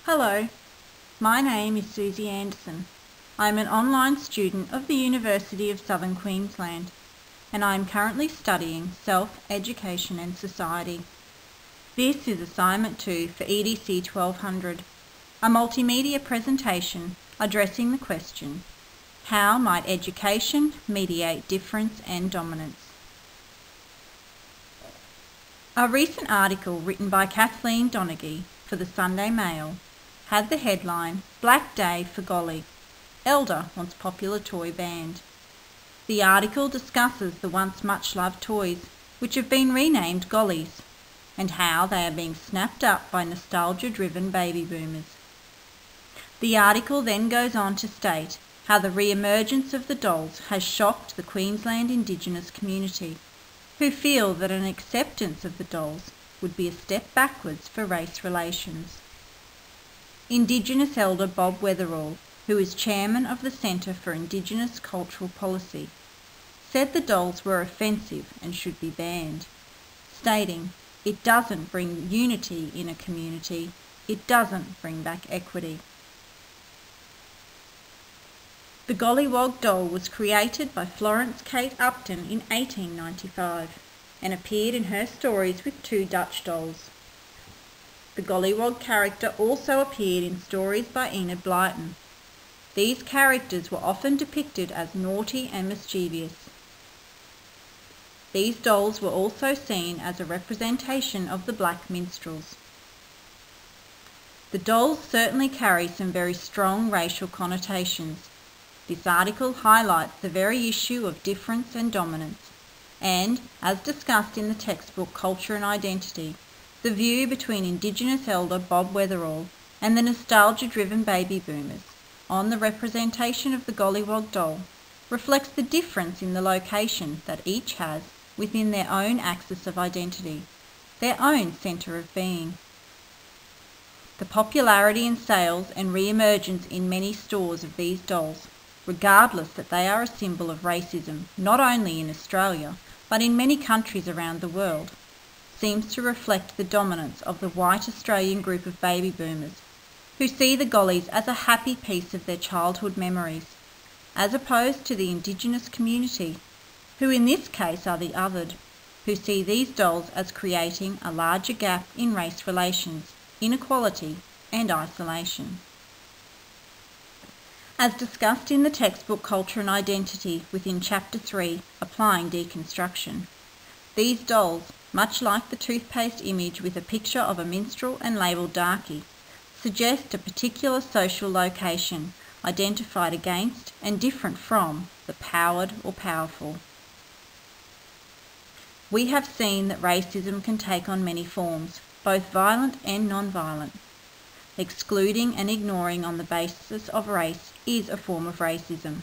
Hello, my name is Susie Anderson. I am an online student of the University of Southern Queensland, and I am currently studying Self-Education and Society. This is Assignment 2 for EDC1200, a multimedia presentation addressing the question, how might education mediate difference and dominance? A recent article written by Kathleen Donaghy for the Sunday Mail had the headline, Black Day for Golly, Elder wants popular toy banned. The article discusses the once much-loved toys, which have been renamed Gollies, and how they are being snapped up by nostalgia-driven baby boomers. The article then goes on to state how the re-emergence of the dolls has shocked the Queensland Indigenous community, who feel that an acceptance of the dolls would be a step backwards for race relations. Indigenous elder Bob Weatherall, who is chairman of the Centre for Indigenous Cultural Policy, said the dolls were offensive and should be banned, stating, "It doesn't bring unity in a community, it doesn't bring back equity." The Gollywog doll was created by Florence Kate Upton in 1895 and appeared in her stories with two Dutch dolls. The Gollywog character also appeared in stories by Enid Blyton. These characters were often depicted as naughty and mischievous. These dolls were also seen as a representation of the black minstrels. The dolls certainly carry some very strong racial connotations. This article highlights the very issue of difference and dominance, and, as discussed in the textbook Culture and Identity, the view between Indigenous elder Bob Weatherall and the nostalgia-driven baby boomers on the representation of the Gollywog doll reflects the difference in the location that each has within their own axis of identity, their own centre of being. The popularity and sales and re-emergence in many stores of these dolls, regardless that they are a symbol of racism not only in Australia but in many countries around the world, seems to reflect the dominance of the white Australian group of baby boomers who see the Gollies as a happy piece of their childhood memories, as opposed to the Indigenous community, who in this case are the othered, who see these dolls as creating a larger gap in race relations, inequality and isolation. As discussed in the textbook Culture and Identity within Chapter 3, Applying Deconstruction, these dolls, much like the toothpaste image with a picture of a minstrel and labelled darkie, suggest a particular social location identified against and different from the powered or powerful. We have seen that racism can take on many forms, both violent and non-violent. Excluding and ignoring on the basis of race is a form of racism.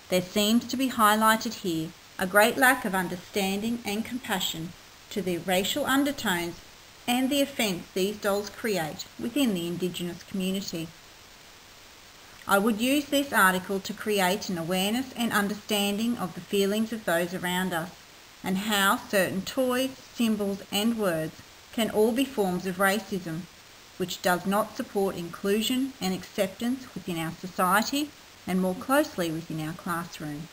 There seems to be highlighted here a great lack of understanding and compassion to the racial undertones and the offence these dolls create within the Indigenous community. I would use this article to create an awareness and understanding of the feelings of those around us and how certain toys, symbols and words can all be forms of racism, which does not support inclusion and acceptance within our society and more closely within our classroom.